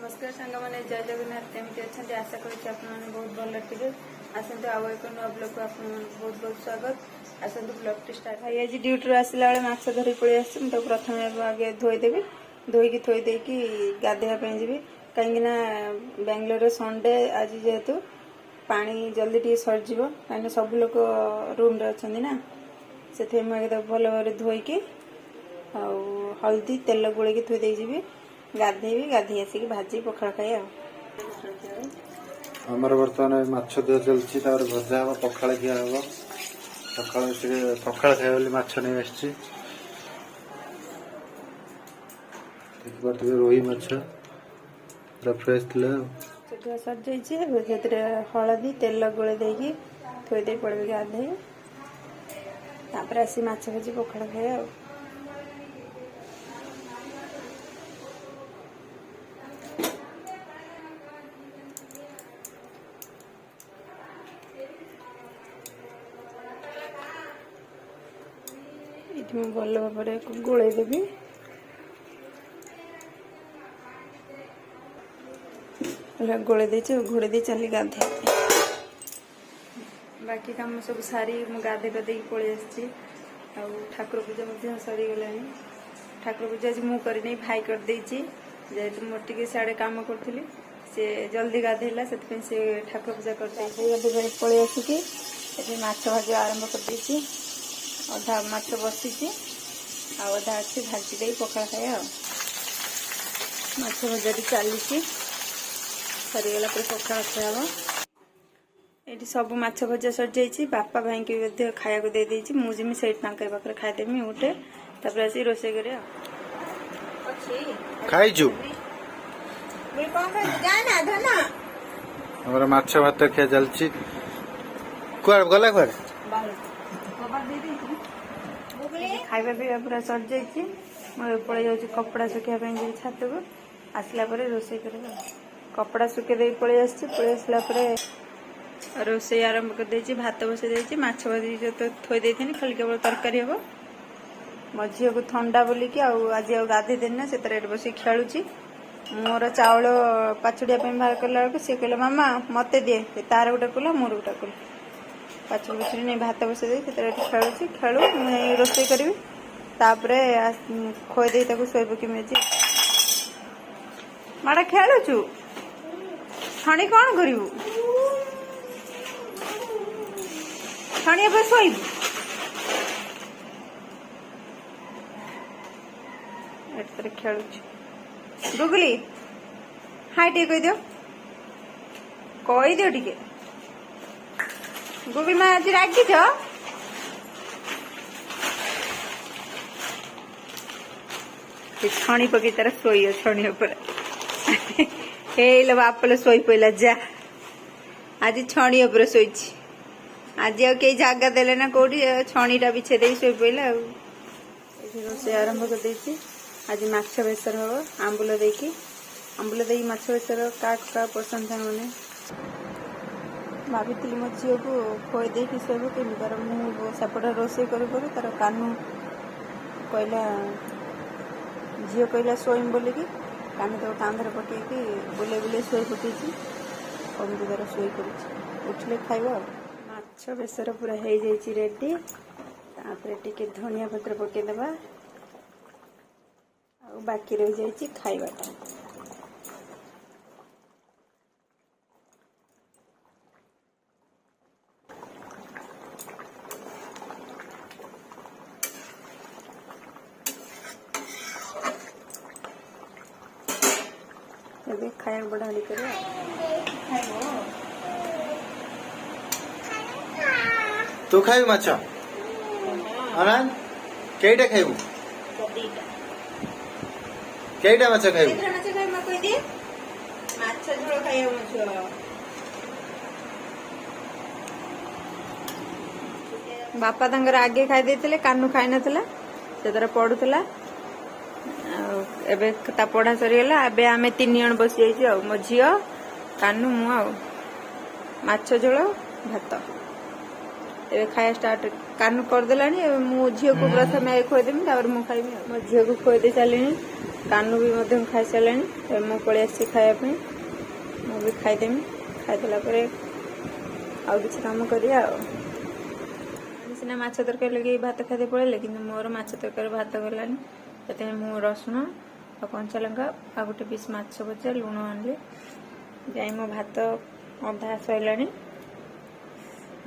नमस्कार सांग मैंने जय जगन्नाथ केमती अच्छा आशा करें बहुत भल थे आसतु आउ एक नुआ ब्लॉग को बहुत बहुत स्वागत आसतु ब्लॉग टी स्टार्ट भाई आज ड्यूटी आसला बेले माछ धरी पलि आस प्रथम आगे धोईदेवी धोईकी थोईदेकी गाधेवाई जी कहीं बेंगलोर संडे आज जेहेतु पानी जल्दी टी सरीज कहीं सब लोग रूम रे अच्छा ना से मुझे भल भाव धोईकी हल्दी तेल गोल थोईदेवी गाधेबी गाधे आसिक भाजी पखाड़ खाए आमर बर्तमान माछ दिया चलती भजा हम पखाड़ खिया हम पखाड़ खाए बोली माछ नहीं आसी रोही माछ पूरा फ्रेश थे सर जाइए हलदी तेल गोल देकी थोदे पड़े गाधे आसी माछ भाजी पखाड़ खाए ये भल भाव गोल देवी गोल घोड़े दे चली गाधे बाकी कम सब सारी गाधे गधे पलि ठाकुर पूजा सरीगला ठाकुर पूजा आज मुझे भाई करदे जेहेतु मोर टे साढ़े कम करी सी जल्दी गाधेला से ठाकुर पूजा करते पलि आसिकी माछ भाजी आरंभ कर अधा माछ बसी अधा अच्छी भाजी दे पखाड़ खाए माछ भजा चली सरीगला पखाड़ खाए ये सब माछ भजा सर जाइए बापा भाई की खाया दे देती मुझे से पाखे खाईदेमी गोटे तापर आस रोसे माछ भात खिया चलती गला कुआड़े खाଇବା ପିଇବା पूरा सर जाइए पड़े जाऊँ कपड़ा सुखाई छात को आसला रोसे कर कपड़ा सुखे पलि आसला रोसे आरंभ कर भात बसई माछ भाजी तो थोदे खाली केवल तरकारी हम मो झील को ठंडा बोलिकी आज गाधे देनी ना से बस खेलुची मोर चाउल पाचुड़िया बाहर कला बेलू सी कहला मामा मत दिए तार गोटे कुला मोर गोटे कुला पाचुड़ी पाचुड़ी नहीं भात बसई खेलुची खेलु मुझे रोसे करी खोदे शोई पकमी आज माड़ा खेलुचु छणी कौन करू छणी अब शोब खेलुची गुगली हाय टे कहीदियो टे गुगली माँ आज रागी छणी पकई तार शोई छणी उपर बापल शोई पड़ा जा आज छणी उपर शोई आज कई जगह देले ना कौटी छणीटा बिछे दे शोई पड़ा रोसे आरंभ कर आज माछ बेसर हम आंबुल देकी आंबुल दे माछ बेसर क्या पसंद था मैंने भाभी मो झील को खोई दे शोब कि तार मुझे सेपटे रोसे करूँ तार कानू कहला झील कहला शोम बोलिकी कान तो कांधर पकईकी बुले बुले शोई पकई कमी तार शोई कर उठले खाइब माछ बेसर पूरा हो जाइए रेडी टे धनिया पत्र पकईदे बाकी रही जाइए खाइबाटा खाया बढ़ाड़ी कर तू खाइबु माछ अनान केटा खाइबु केटा माछ खाइबु बापा तंगर आगे खाई देते कानू खाई नथला से तार पढ़ुला एबे ता पढ़ा सरीगला एबे आमे 3 जण बसी जाइए मो झील कानू मु माछ झोल भात ଏବେ ଖାଇବା ଷ୍ଟାର୍ଟ କାନୁ କରିଦେଲାଣି। ଏବେ ମୁଁ ଝିଅକୁ ପ୍ରଥମେ ଖୁଆଇଦେବି, ତାପରେ ମୁଁ ଖାଇବି। ମୋ ଝିଅକୁ ଖୁଆଇଦେଇ ସାରିଲିଣି, କାନୁ ବି ମଧ୍ୟ ଖାଇସାରିଲାଣି। ଏବେ ମୁଁ ପଳେଇ ଆସିଛି ଖାଇବା ପାଇଁ, ମୁଁ ବି ଖାଇଦେମି। ଖାଇଦେଲା ପରେ ଆଉ କିଛି କାମ କରିବା ଆଉ। ସିନା ମାଛ ତରକାରୀ ଲଗେଇ ଭାତ ଖାଇଦେଇ ପଳେଇଲେ, କିନ୍ତୁ ମୋର ମାଛ ତରକାରୀ ଭାତ ଗଲାନି। ସେଥିପାଇଁ ମୁଁ ରସୁଣ ଆଉ କଞ୍ଚା ଲଙ୍କା ଆଉ ଗୋଟେ ପିସ୍ ମାଛ ଭଜା ଲୁଣ ଆଣିଲି। ଯାଇ ମୋ ଭାତ ଅଧା ସରିଲାଣି।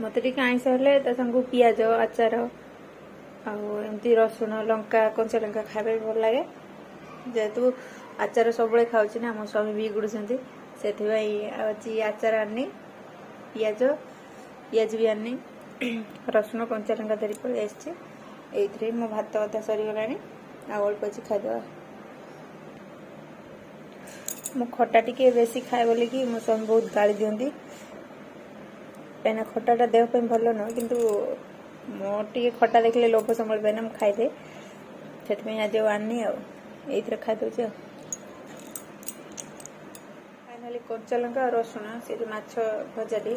ମୋତେ ଟିକେ ଆଇଁଷ ହେଲେ ତା ସାଙ୍ଗକୁ ପିଆଜ ଆଚାର ଆଉ ଏମିତି ରସୁଣ ଲଙ୍କା କଞ୍ଚା ଲଙ୍କା ଖାଇବା ବି ଭଲ ଲାଗେ। ଯେହେତୁ ଆଚାର ସବୁବେଳେ ଖାଉଛି ନା, ମୋ ସ୍ୱାମୀ ବିଗୁଡ଼ୁଛନ୍ତି, ସେଥିପାଇଁ ଆଜି ଆଚାର ଆଣିନି। ପିଆଜ ବି ଆଣିନି, ରସୁଣ କଞ୍ଚା ଲଙ୍କା ଧରି ପଳେଇ ଆସିଛି। ଏଇଥିରେ ମୋ ଭାତ ଅଧା ସରିଗଲାଣି, ଆଉ ଅଳ୍ପ ଅଛି ଖାଇଦେବା। ମୁଁ ଖଟା ଟିକେ ବେଶୀ ଖାଏ ବୋଲିକି ମୋ ସ୍ୱାମୀ ବହୁତ ଗାଳି ଦିଅନ୍ତି, କାହିଁକିନା ଖଟାଟା ଦେହ ପାଇଁ ଭଲ ନୁହେଁ। କିନ୍ତୁ ମୋର ଟିକେ ଖଟା ଦେଖିଲେ ଲୋଭ ସମ୍ଭାଳି ପାରେନା, ମୁଁ ଖାଇଦିଏ। ସେଥିପାଇଁ ଆଜି ଆଉ ଆଣିନି, ଆଉ ଏଇଥିରେ ଖାଇଦେଉଛି ଆଉ। ଫାଇନାଲି କଞ୍ଚା ଲଙ୍କା ଆଉ ରସୁଣ ସେ ଯେଉଁ ମାଛ ଭଜାଟି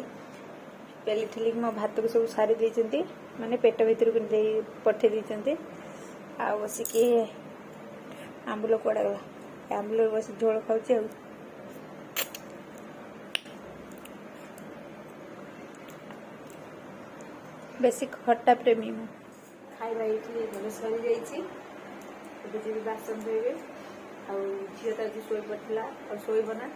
ପେଲି ଠେଲିକି ମୋ ଭାତକୁ ସବୁ ସାରି ଦେଇଛନ୍ତି, ମାନେ ପେଟ ଭିତରକୁ ଦେଇ ପଠେଇ ଦେଇଛନ୍ତି। ଆଉ ବସିକି ଆମ୍ବୁଲ କୁଆଡ଼େ ଗଲା, ଆମ୍ବୁଲ ବସି ଝୋଳ ଖାଉଛି ଆଉ। ବେଶୀ ଖଟା ପ୍ରେମୀ ମୁଁ। ଖାଇବା ଏଇଠି ଭଲ ସରିଯାଇଛି। ଏବେ ଯିବି ବାସନ ଧୋଇବେ। ଆଉ ଝିଅ ତ ଆଜି ଶୋଇପଡ଼ିଥିଲା, ଆଉ ଶୋଇବ ନା।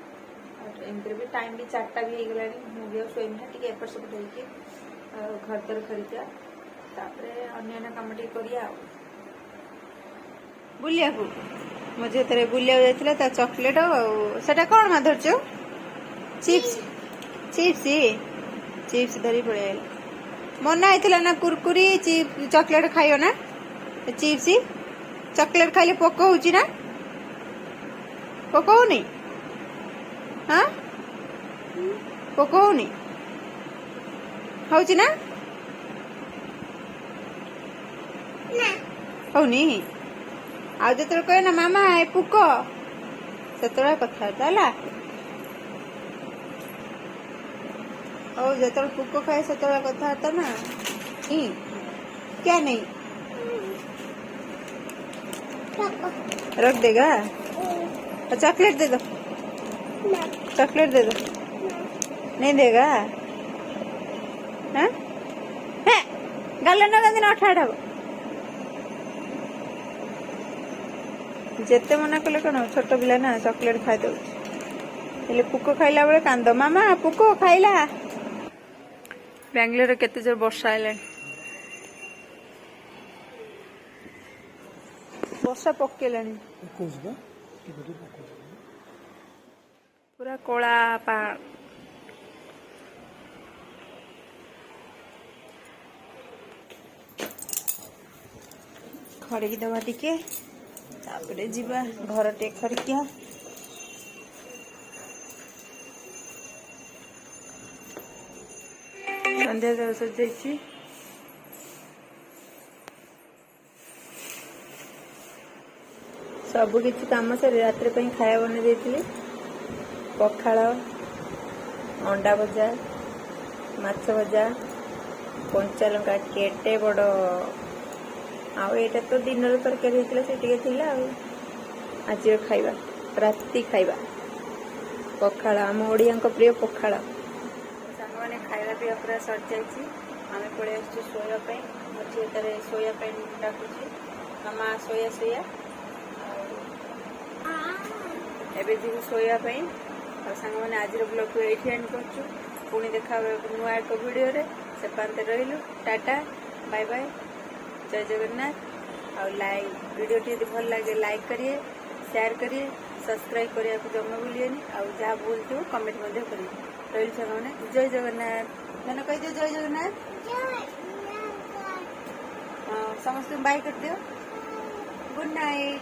ଆଉ ଏମିତିରେ ବି ଟାଇମ୍ ବି 4ଟା ବି ହେଇଗଲାଣି। ମୁଁ ବି ଆଉ ଶୋଇବି ନା, ଟିକେ ଏପଟ ସେପଟ ହେଇକି ଆଉ ଘର ଦ୍ୱାର ଖରିକା, ତାପରେ ଅନ୍ୟାନ୍ୟ କାମ ଟିକେ କରିବା ଆଉ। ବୁଲିବାକୁ ମୋ ଝିଅ ଥରେ ବୁଲିବାକୁ ଯାଇଥିଲା, ତା ଚକୋଲେଟ ଆଉ ସେଟା କ'ଣ ମା ଧରିଛୁ? ଚିପ୍ସ ଧରି ପଳେଇ ଆଇଲା। ମନା ହେଇଥିଲା ନା କୁରକୁରି ଚକୋଲେଟ ଖାଇବ ନା। ଚିପ୍ସ ଚକୋଲେଟ ଖାଇଲେ ପୋକ ହଉଛି ନା, ପୋକ ହଉନି? ହଁ ପୋକ ହଉନି, ହଉଛି ନା ହଉନି? ଆଉ ଯେତେବେଳେ କହେ ନା ମାମା ଏ ପୋକ, ସେତେବେଳେ କଥାବାର୍ତ୍ତା ହେଲା। ହଉ ଯେତେବେଳେ ପୋକ ଖାଏ ସେତେବେଳେ କଥାବାର୍ତ୍ତା ନା। क्या नहीं रख देगा? चॉकलेट दे दो, चॉकलेट दे दो। नहीं देगा? गाल न गंदी अठा अठा जेते मना कले कौन, छोट पिला ना चॉकलेट खाई दे, पुक खाइला बेले कांद, मामा पुक खाइला। बेंगलोर केते जोर वर्षा है, वर्षा पकेलानी पूरा कला पहाड़। खड़की दबा टिके, तापरे जीवा घर टे खड़किया। संध्या देव सजाई, सब किसी कम सारी रात खाया बन देती। पखाड़ अंडा भजा माछ भजा कंचा लंका केटे बड़ आटा तो दिन तरकारी होता से आज खाइबा राति खाइबा पखाड़ आम ओडिया प्रिय पखाड़। सांग मैंने खाइबा पीवा पूरा सर जाइए, आम पड़े शोवाई मो झी तार शोवाई डाकुची मामा शोया शोया एबे जी शोवाई। सांग मैंने आज ब्लॉग को ये एंड कर पुणी देखा नुआ एक वीडियो रे से पांते रहिलु। टाटा बाय बाय, जय जगन्नाथ। और लाइक वीडियो टी भल लगे लाइक करिए, शेयर करिए, सब्सक्राइब करने को जमा भूलिएनि। और जहाँ भूल थो कमेंट करिए। रही सांग मैंने जय जगन्नाथ, मैंने कही दियो जय जगन्नाथ। समस्त बाय कर दियो, गुड नाइट।